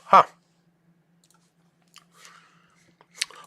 Huh.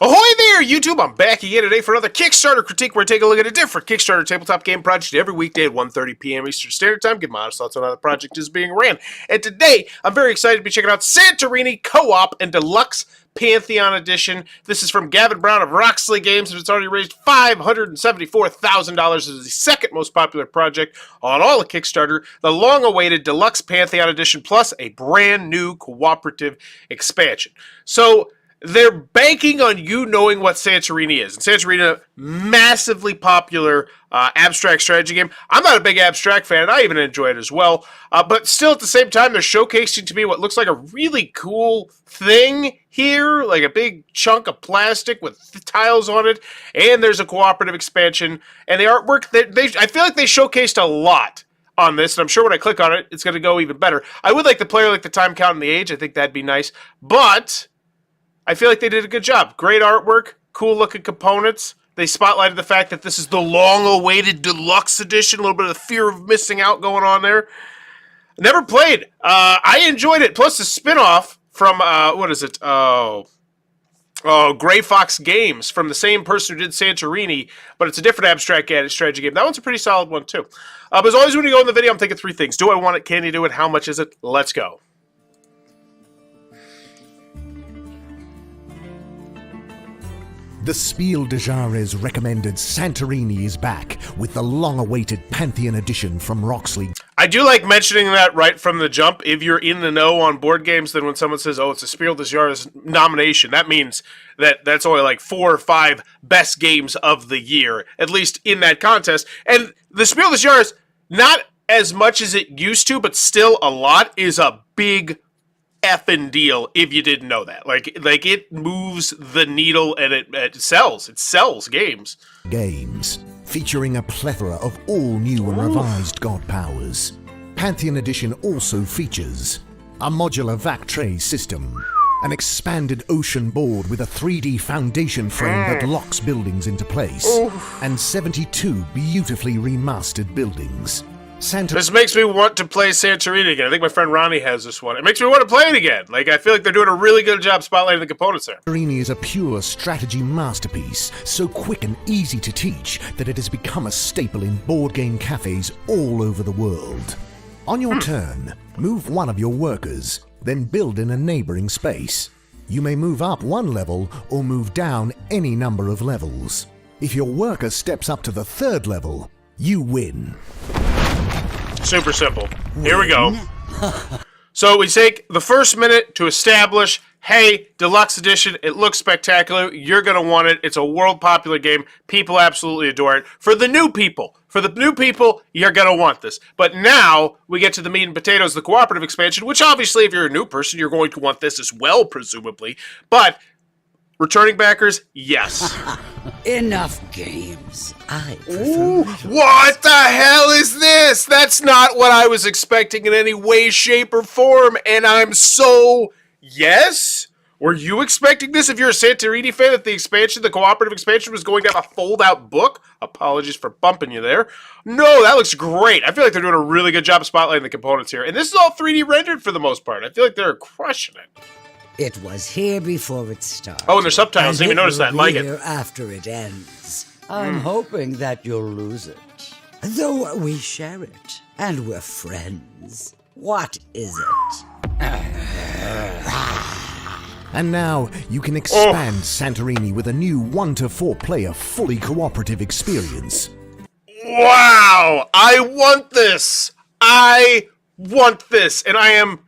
Ahoy there, YouTube! I'm back again today for another Kickstarter critique where I take a look at a different Kickstarter tabletop game project every weekday at 1:30 p.m. Eastern Standard Time. Give my honest thoughts on how the project is being ran. And today, I'm very excited to be checking out Santorini Co-op and Deluxe Pantheon Edition. This is from Gavin Brown of Roxley Games, and it's already raised $574,000. It is the second most popular project on all of Kickstarter. The long-awaited Deluxe Pantheon Edition plus a brand new cooperative expansion. So they're banking on you knowing what Santorini is. And Santorini, massively popular abstract strategy game. I'm not a big abstract fan, and I even enjoy it as well. But still, at the same time, they're showcasing to me what looks like a really cool thing here, like a big chunk of plastic with tiles on it. And there's a cooperative expansion. And the artwork, I feel like they showcased a lot on this, and I'm sure when I click on it, it's going to go even better. I would like the player, like the time count and the age. I think that'd be nice. But I feel like they did a good job. Great artwork, cool-looking components. They spotlighted the fact that this is the long-awaited Deluxe Edition. A little bit of the fear of missing out going on there. Never played. I enjoyed it. Plus the spin-off from, what is it? Gray Fox Games, from the same person who did Santorini, but it's a different abstract strategy game. That one's a pretty solid one, too. But as always, when you go in the video, I'm thinking three things. Do I want it? Can you do it? How much is it? Let's go. The Spiel des Jahres recommended Santorini is back with the long-awaited Pantheon Edition from Roxley. I do like mentioning that right from the jump. If you're in the know on board games, then when someone says, oh, it's a Spiel des Jahres nomination, that means that that's only like 4 or 5 best games of the year, at least in that contest. And the Spiel des Jahres, not as much as it used to, but still a lot, is a big effing deal if you didn't know that. Like it moves the needle, and it sells. It sells games. Games featuring a plethora of all new and revised god powers. Pantheon Edition also features a modular vac tray system, an expanded ocean board with a 3D foundation frame that locks buildings into place, and 72 beautifully remastered buildings. This makes me want to play Santorini again. I think my friend Ronnie has this one. It makes me want to play it again. Like, I feel like they're doing a really good job spotlighting the components there. Santorini is a pure strategy masterpiece, so quick and easy to teach that it has become a staple in board game cafes all over the world. On your turn, move one of your workers, then build in a neighboring space. You may move up one level or move down any number of levels. If your worker steps up to the 3rd level, you win. Super simple. Here we go. So we take the first minute to establish, hey, Deluxe Edition, it looks spectacular. You're going to want it. It's a world popular game. People absolutely adore it. For the new people, you're going to want this. But now we get to the meat and potatoes, the cooperative expansion, which obviously if you're a new person, you're going to want this as well, presumably. But returning backers, yes. Enough games. I prefer riddles. What the hell is this? That's not what I was expecting in any way, shape, or form, and I'm so... Yes? Were you expecting this if you're a Santorini fan, that the cooperative expansion was going to have a fold-out book? Apologies for bumping you there. No, that looks great. I feel like they're doing a really good job spotlighting the components here, and this is all 3D rendered for the most part. I feel like they're crushing it. It was here before it started. Oh, and there's subtitles. Didn't even notice that. Like it. After it ends. I'm hoping that you'll lose it. Though we share it, and we're friends. What is it? And now you can expand Santorini with a new 1 to 4 player fully cooperative experience. Wow! I want this! And I am...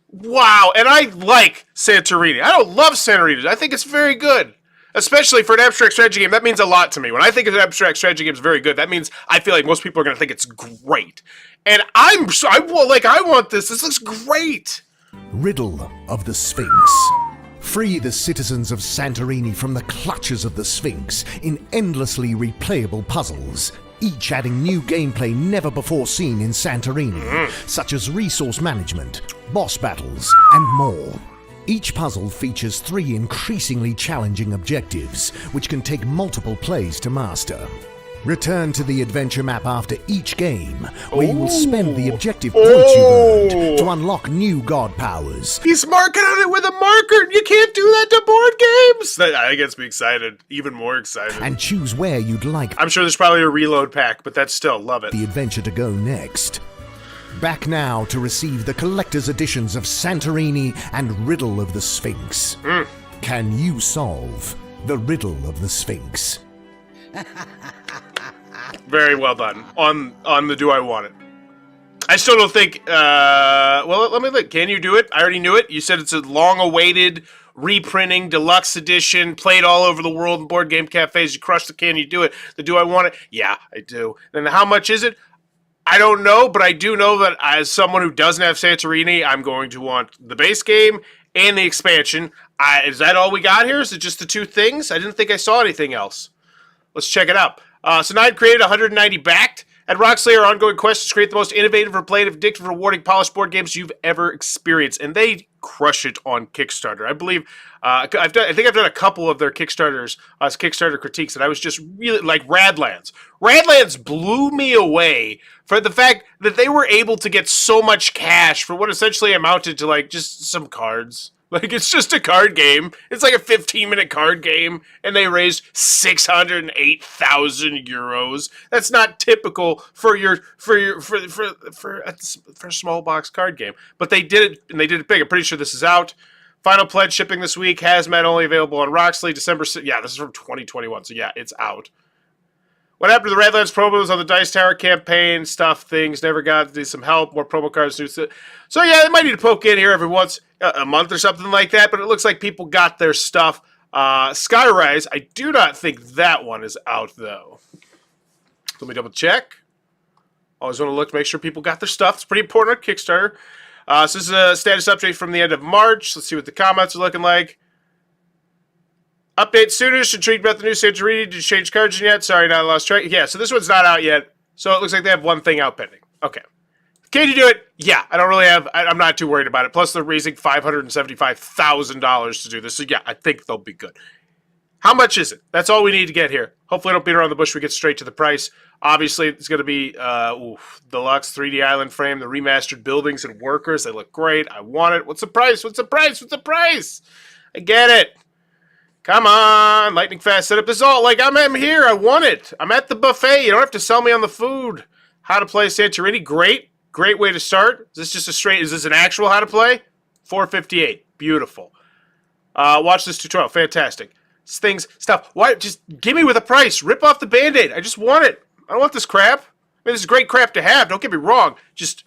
Wow, and I like Santorini. I don't love Santorini. I think it's very good. Especially for an abstract strategy game. That means a lot to me. When I think an abstract strategy game is very good, that means I feel like most people are going to think it's great. And I want this. This looks great. Riddle of the Sphinx. Free the citizens of Santorini from the clutches of the Sphinx in endlessly replayable puzzles, each adding new gameplay never before seen in Santorini, such as resource management, boss battles, and more. Each puzzle features 3 increasingly challenging objectives, which can take multiple plays to master. Return to the adventure map after each game, where you will Ooh. spend the objective points you've earned Oh. to unlock new god powers. He's marking on it with a marker. You can't do that to board games. That gets me excited. Even more excited. And choose where you'd like I'm sure there's probably a reload pack, but that's still, love it. the adventure to go next. Back now to receive the collector's editions of Santorini and Riddle of the Sphinx. Can you solve the riddle of the Sphinx? Very well done. On the do I want it. I still don't think, well, let me look. Can you do it? I already knew it. You said it's a long-awaited reprinting, deluxe edition, played all over the world in board game cafes. You crushed the can you do it. The do I want it? Yeah, I do. And how much is it? I don't know, but I do know that as someone who doesn't have Santorini, I'm going to want the base game and the expansion. Is that all we got here? Is it just the two things? I didn't think I saw anything else. Let's check it out. So 9 created, 190 backed. At Rockslayer, our ongoing quest is to create the most innovative, repetitive, addictive, rewarding, polished board games you've ever experienced. And they crush it on Kickstarter. I believe, I think I've done a couple of their Kickstarters, Kickstarter critiques, and I was just really, like Radlands. Radlands blew me away for the fact that they were able to get so much cash for what essentially amounted to, like, just some cards. Like, it's just a card game. It's like a 15-minute card game, and they raised 608,000 euros. That's not typical for a small box card game. But they did it, and they did it big. I'm pretty sure this is out. Final pledge shipping this week. Hazmat only available on Roxley, December 6th. Yeah, this is from 2021, so yeah, it's out. What happened to the Redlands promos on the Dice Tower campaign? Stuff, things, never got to do some help, more promo cards. New so yeah, they might need to poke in here every once a month or something like that, but it looks like people got their stuff. Skyrise, I do not think that one is out, though. Let me double check. Always want to look to make sure people got their stuff. It's pretty important on Kickstarter. So this is a status update from the end of March. Let's see what the comments are looking like. Update soonest. Intrigued about the new Santorini. Did you change cards yet? Sorry, not lost track. Yeah, so this one's not out yet. So it looks like they have one thing out pending. Okay. Can you do it? Yeah, I don't really have... I'm not too worried about it. Plus, they're raising $575,000 to do this. So yeah, I think they'll be good. How much is it? That's all we need to get here. Hopefully I don't beat around the bush. We get straight to the price. Obviously, it's going to be deluxe 3D island frame, the remastered buildings and workers. They look great. I want it. What's the price? What's the price? What's the price? I get it. Come on, lightning fast setup. This is all, like, I'm here. I want it. I'm at the buffet. You don't have to sell me on the food. How to play Santorini. Great. Great way to start. Is this just a straight, is this an actual how to play? 458. Beautiful. Watch this tutorial. Fantastic. Things, stuff. Why? Just give me with a price. Rip off the Band-Aid. I just want it. I don't want this crap. I mean, this is great crap to have. Don't get me wrong. Just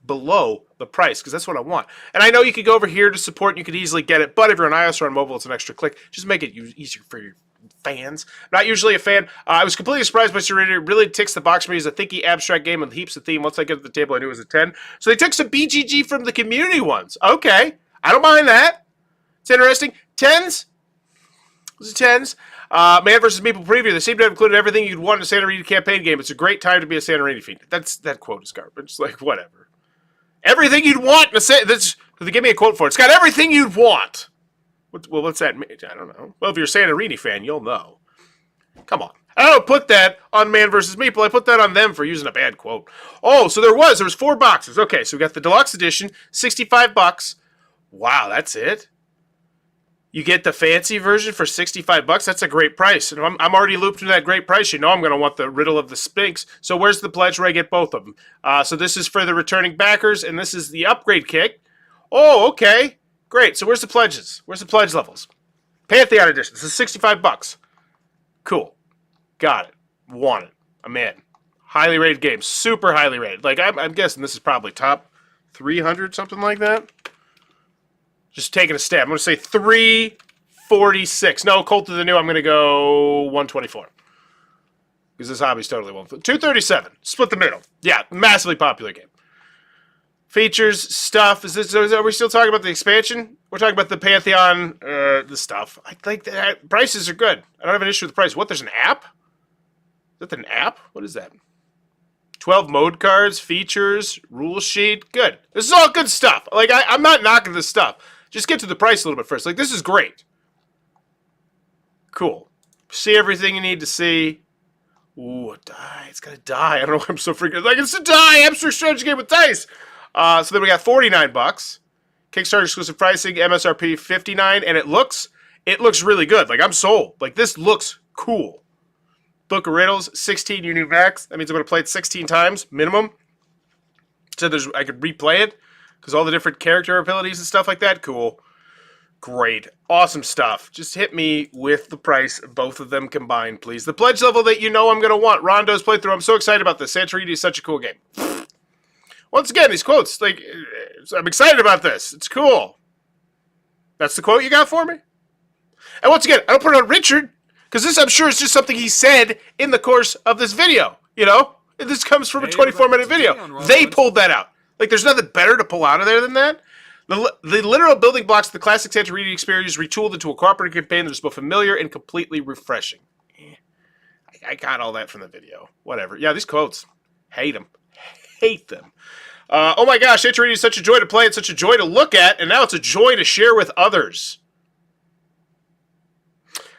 below the price, because that's what I want. And I know you could go over here to support and you could easily get it, but if you're on iOS or on mobile, it's an extra click. Just make it easier for your fans. Not usually a fan. I was completely surprised by Serenity. It really ticks the box for me as a thinky abstract game with heaps of theme. Once I get to the table, I knew it was a 10. So they took some BGG from the community ones. Okay. I don't mind that. It's interesting. 10s? Those are 10s. Man vs. Meeple preview. They seem to have included everything you'd want in a Santorini campaign game. It's a great time to be a Santorini fiend. That quote is garbage. Like, whatever. Everything you'd want in a they give me a quote for it. It's got everything you'd want. Well, what's that mean? I don't know. Well, if you're a Santorini fan, you'll know. Come on. I don't put that on Man vs. Meeple. I put that on them for using a bad quote. Oh, so there was 4 boxes. Okay, so we got the Deluxe Edition, $65. Wow, that's it? You get the fancy version for $65. That's a great price. And I'm already looped into that great price. You know I'm going to want the Riddle of the Sphinx. So where's the pledge where I get both of them? So this is for the returning backers, and this is the upgrade kick. Oh, okay. Great. So where's the pledges? Where's the pledge levels? Pantheon Edition. This is $65. Cool. Got it. Want it. I'm in. Highly rated game. Super highly rated. Like, I'm guessing this is probably top 300, something like that. Just taking a stab. I'm going to say 346. No, Cult of the New, I'm going to go 124. Because this hobby's totally 237. Split the middle. Yeah, massively popular game. Features, stuff. Are we still talking about the expansion? We're talking about the Pantheon, the stuff. I think that prices are good. I don't have an issue with the price. What, there's an app? Is that an app? What is that? 12 mode cards, features, rule sheet. Good. This is all good stuff. Like, I'm not knocking this stuff. Just get to the price a little bit first. Like, this is great. Cool. See everything you need to see. Ooh, a die. It's got to die. I don't know why I'm so freaking like it's a die. Abstract strategy game with dice. So then we got $49. Kickstarter exclusive pricing, MSRP $59, and it looks really good. Like I'm sold. Like this looks cool. Book of Riddles, 16 unique max. That means I'm gonna play it 16 times minimum. So I could replay it because all the different character abilities and stuff like that. Cool. Great. Awesome stuff. Just hit me with the price of both of them combined, please. The pledge level that you know I'm going to want. Rondo's playthrough. I'm so excited about this. Santorini is such a cool game. Once again, these quotes. Like, I'm excited about this. It's cool. That's the quote you got for me? And once again, I don't put it on Richard, because this, I'm sure, is just something he said in the course of this video. You know? This comes from a 24-minute video. They pulled that out. Like, there's nothing better to pull out of there than that. The literal building blocks of the classic Santorini experience retooled into a cooperative campaign that is both familiar and completely refreshing. I got all that from the video. Whatever. Yeah, these quotes. Hate them. Hate them. Oh my gosh, Santorini is such a joy to play. It's such a joy to look at, and now it's a joy to share with others.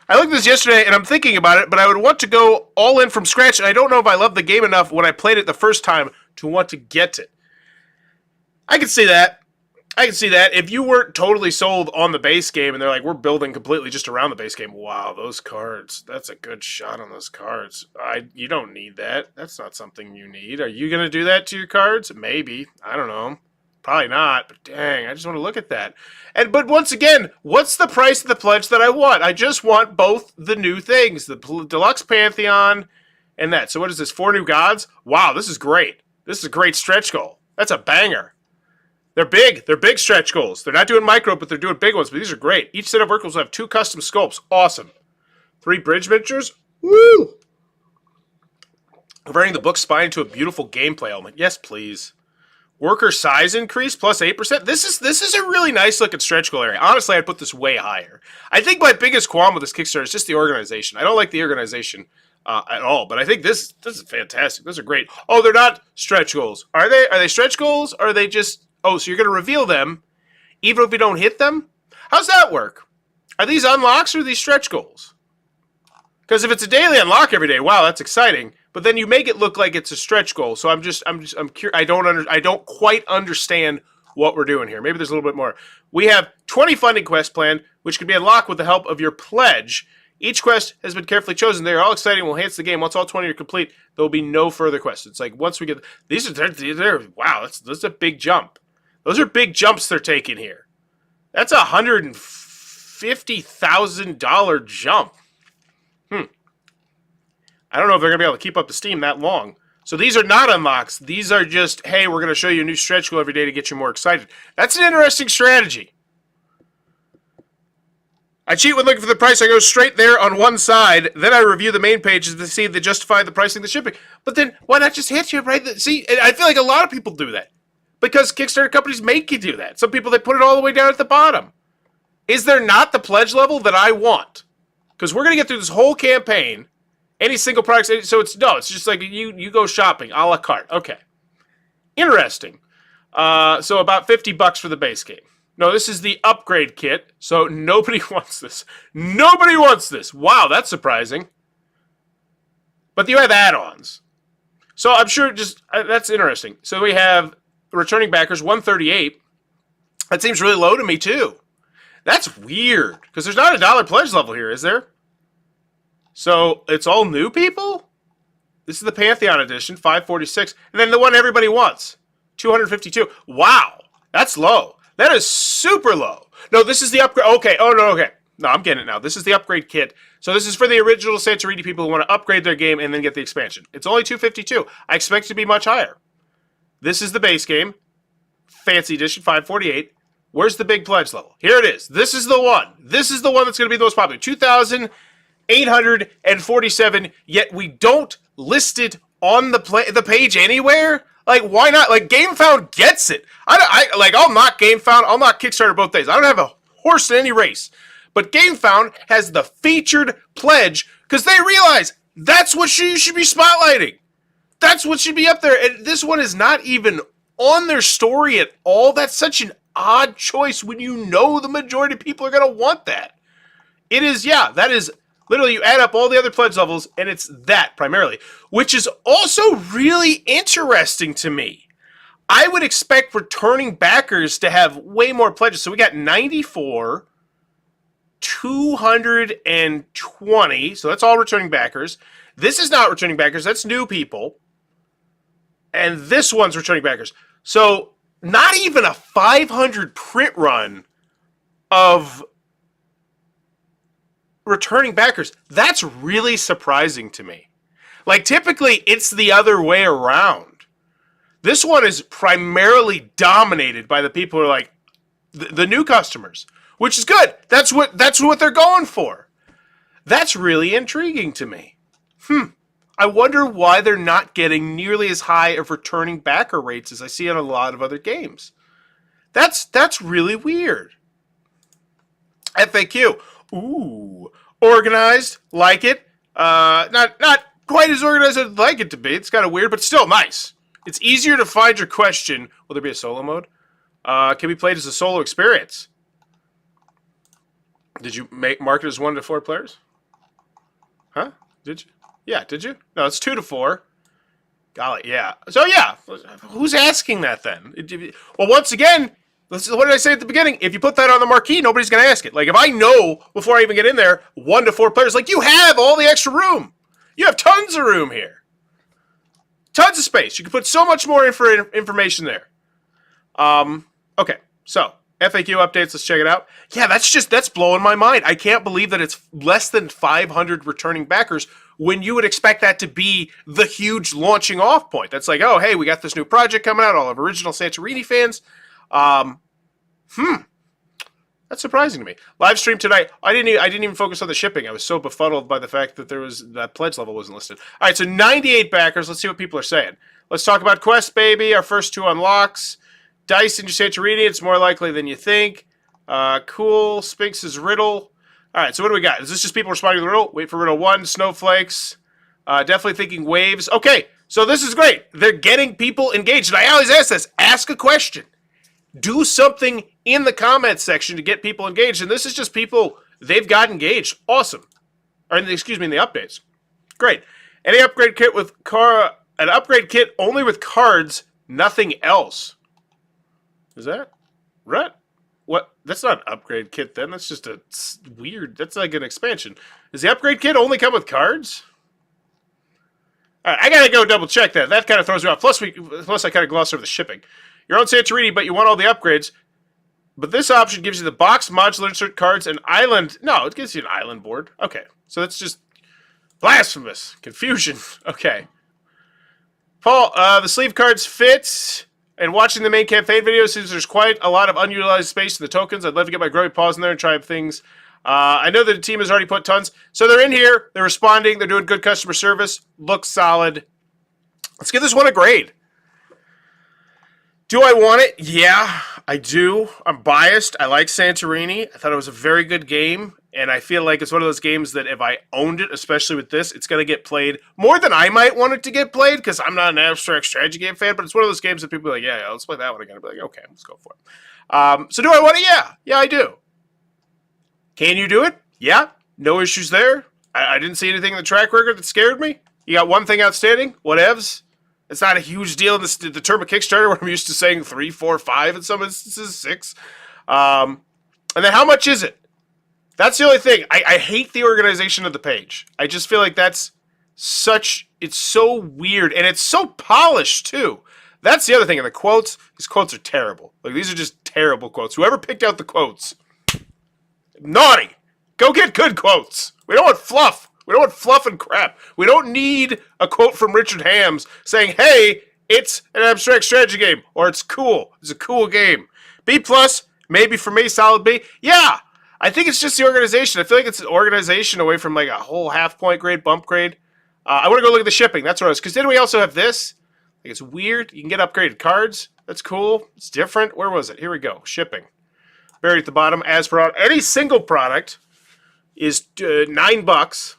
I looked at this yesterday, and I'm thinking about it, but I would want to go all in from scratch, and I don't know if I loved the game enough when I played it the first time to want to get it. I can see that. I can see that. If you weren't totally sold on the base game and they're like, we're building completely just around the base game. Wow, those cards. That's a good shot on those cards. You don't need that. That's not something you need. Are you going to do that to your cards? Maybe. I don't know. Probably not. But dang, I just want to look at that. But once again, what's the price of the pledge that I want? I just want both the new things. The Deluxe Pantheon and that. So what is this? 4 new gods? Wow, this is great. This is a great stretch goal. That's a banger. They're big. They're big stretch goals. They're not doing micro, but they're doing big ones. But these are great. Each set of workers will have 2 custom sculpts. Awesome. 3 bridge miniatures. Woo! Converting the book spine into a beautiful gameplay element. Yes, please. Worker size increase plus 8%. This is a really nice looking stretch goal area. Honestly, I'd put this way higher. I think my biggest qualm with this Kickstarter is just the organization. I don't like the organization at all, but I think this is fantastic. Those are great. Oh, they're not stretch goals. Are they? Are they stretch goals? Or are they just... Oh, so you're going to reveal them even if we don't hit them? How's that work? Are these unlocks or are these stretch goals? Because if it's a daily unlock every day, wow, that's exciting. But then you make it look like it's a stretch goal. So I'm curious. I don't quite understand what we're doing here. Maybe there's a little bit more. We have 20 funding quests planned, which can be unlocked with the help of your pledge. Each quest has been carefully chosen. They are all exciting and will enhance the game. Once all 20 are complete, there will be no further quests. It's like once we get these are wow, that's a big jump. Those are big jumps they're taking here. That's a $150,000 jump. I don't know if they're going to be able to keep up the steam that long. So these are not unlocks. These are just, hey, we're going to show you a new stretch goal every day to get you more excited. That's an interesting strategy. I cheat when looking for the price. I go straight there on one side. Then I review the main pages to see if they justify the pricing, the shipping. But then why not just hit you right? See, I feel like a lot of people do that. Because Kickstarter companies make you do that. Some people, they put it all the way down at the bottom. Is there not the pledge level that I want? Because we're going to get through this whole campaign. Any single product. So it's just like you go shopping, a la carte. Okay. Interesting. So about $50 for the base game. No, this is the upgrade kit. So nobody wants this. Nobody wants this. Wow, that's surprising. But you have add-ons. So I'm sure that's interesting. So we have... returning backers, 138. That seems really low to me, too. That's weird, because there's not a dollar pledge level here, is there? So, it's all new people? This is the Pantheon edition, 546. And then the one everybody wants, 252. Wow, that's low. That is super low. No, this is the upgrade. Okay, oh, no, okay. No, I'm getting it now. This is the upgrade kit. So this is for the original Santorini people who want to upgrade their game and then get the expansion. It's only 252. I expect it to be much higher. This is the base game. Fancy edition, 548. Where's the big pledge level? Here it is. This is the one. This is the one that's going to be the most popular. 2,847, yet we don't list it on the page anywhere? Like, why not? Like, GameFound gets it. I'll knock GameFound. I'll knock Kickstarter both days. I don't have a horse in any race. But GameFound has the featured pledge because they realize that's what you should be spotlighting. That's what should be up there. And this one is not even on their story at all. That's such an odd choice when you know the majority of people are going to want that. It is, yeah, that is Literally, you add up all the other pledge levels, and it's that primarily, which is also really interesting to me. I would expect returning backers to have way more pledges. So we got 94, 220, so that's all returning backers. This is not returning backers, that's new people. And this one's returning backers. So not even a 500 print run of returning backers. That's really surprising to me. Like, typically, it's the other way around. This one is primarily dominated by the people who are like the new customers, which is good. That's what they're going for. That's really intriguing to me. I wonder why they're not getting nearly as high of returning backer rates as I see on a lot of other games. That's really weird. FAQ. Ooh. Organized. Like it. Not quite as organized as I'd like it to be. It's kind of weird, but still nice. It's easier to find your question. Will there be a solo mode? Can be played as a solo experience. Did you mark it as 1 to 4 players? Huh? Did you? Yeah, did you? No, it's 2 to 4. Golly, yeah. So, yeah. Who's asking that then? Well, once again, what did I say at the beginning? If you put that on the marquee, nobody's going to ask it. Like, if I know before I even get in there, 1 to 4 players, like, you have all the extra room. You have tons of room here. Tons of space. You can put so much more information there. Okay, so FAQ updates, let's check it out. Yeah, that's blowing my mind. I can't believe that it's less than 500 returning backers when you would expect that to be the huge launching off point. That's like, oh, hey, we got this new project coming out, all of original Santorini fans. That's surprising to me. Live stream tonight. I didn't even focus on the shipping. I was so befuddled by the fact that that pledge level wasn't listed. All right, so 98 backers. Let's see what people are saying. Let's talk about Quest Baby, our first 2 unlocks. Dice into Santorini, it's more likely than you think. Cool. Sphinx is Riddle. All right, so what do we got? Is this just people responding to the riddle? Wait for Riddle 1. Snowflakes. Definitely thinking waves. Okay, so this is great. They're getting people engaged. And I always ask this. Ask a question. Do something in the comments section to get people engaged. And this is just people, they've got engaged. Awesome. Or, excuse me, in the updates. Great. Any upgrade kit with an upgrade kit only with cards, nothing else. Is that right? What? That's not an upgrade kit then. That's just a weird. That's like an expansion. Does the upgrade kit only come with cards? All right, I gotta go double check that. That kind of throws me off. Plus I kind of glossed over the shipping. Your own Santorini, but you want all the upgrades. But this option gives you the box, modular insert cards, and island. No, it gives you an island board. Okay, so that's just blasphemous confusion. Okay, Paul, the sleeve cards fit. And watching the main campaign video, since there's quite a lot of unutilized space in the tokens, I'd love to get my growing paws in there and try things. I know that the team has already put tons. So they're in here, they're responding, they're doing good customer service, looks solid. Let's give this one a grade. Do I want it? Yeah, I do. I'm biased. I like Santorini. I thought it was a very good game. And I feel like it's one of those games that if I owned it, especially with this, it's going to get played more than I might want it to get played because I'm not an abstract strategy game fan, but it's one of those games that people are like, yeah, let's play that one again. I'll be like, okay, let's go for it. So do I want it? Yeah. Yeah, I do. Can you do it? Yeah. No issues there. I didn't see anything in the track record that scared me. You got one thing outstanding. Whatevs. It's not a huge deal in the term of Kickstarter where I'm used to saying 3, 4, 5 in some instances, 6. And then how much is it? That's the only thing. I hate the organization of the page. I just feel like it's so weird, and it's so polished, too. That's the other thing. And the quotes, these quotes are terrible. Like, these are just terrible quotes. Whoever picked out the quotes, naughty. Go get good quotes. We don't want fluff. We don't want fluff and crap. We don't need a quote from Richard Hams saying, hey, it's an abstract strategy game, or it's cool. It's a cool game. B+, maybe for me, solid B. Yeah. I think it's just the organization. I feel like it's an organization away from like a whole half-point grade, bump grade. I want to go look at the shipping. That's what I was. Because then we also have this. Like, it's weird. You can get upgraded cards. That's cool. It's different. Where was it? Here we go. Shipping. Buried at the bottom. As per any single product is $9.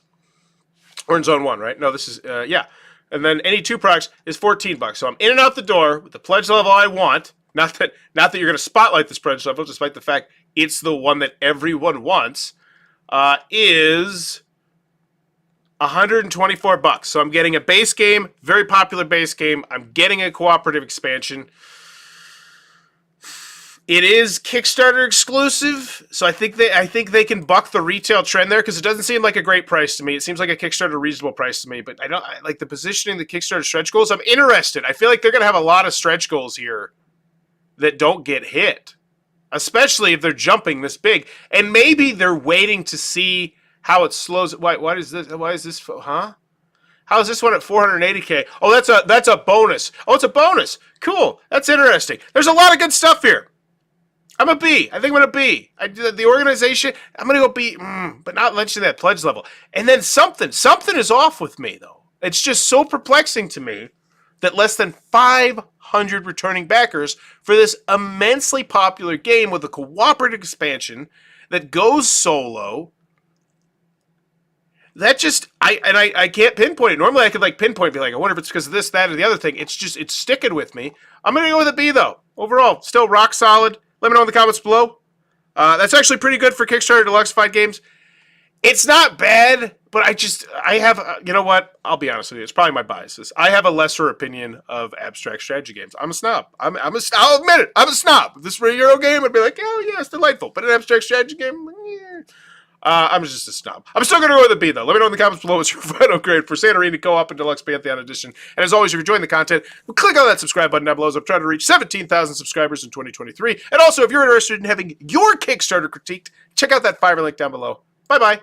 We're in zone 1, right? No, this is, yeah. And then any 2 products is $14. So I'm in and out the door with the pledge level I want. Not that you're going to spotlight this pledge level, despite the fact it's the one that everyone wants, is $124. So I'm getting a base game, very popular base game. I'm getting a cooperative expansion. It is Kickstarter exclusive, so I think they can buck the retail trend there because it doesn't seem like a great price to me. It seems like a Kickstarter reasonable price to me, but I like the positioning, the Kickstarter stretch goals. I'm interested. I feel like they're going to have a lot of stretch goals here that don't get hit, especially if they're jumping this big. And maybe they're waiting to see how it slows. Why is this? Huh? How is this one at 480K? Oh, that's a bonus. Oh, it's a bonus. Cool. That's interesting. There's a lot of good stuff here. I'm a B. I think I'm going to B. The organization, I'm going to go B, but not mention that pledge level. And then something is off with me, though. It's just so perplexing to me that less than 500 returning backers for this immensely popular game with a cooperative expansion that goes solo. That just, I can't pinpoint it. Normally I could pinpoint, be like, I wonder if it's because of this, that, or the other thing. It's sticking with me. I'm going to go with a B, though. Overall, still rock solid. Let me know in the comments below. That's actually pretty good for Kickstarter Deluxe Fight games. It's not bad, but I have, you know what? I'll be honest with you. It's probably my biases. I have a lesser opinion of abstract strategy games. I'm a snob. I'll admit it. I'm a snob. If this were a Euro game, I'd be like, oh, yeah, it's delightful. But an abstract strategy game, yeah. I'm just a snob. I'm still going to go with a B, though. Let me know in the comments below what's your final grade for Santorini Co-op and Deluxe Pantheon Edition. And as always, if you're enjoying the content, click on that subscribe button down below as I'm trying to reach 17,000 subscribers in 2023. And also, if you're interested in having your Kickstarter critiqued, check out that Fiverr link down below. Bye-bye.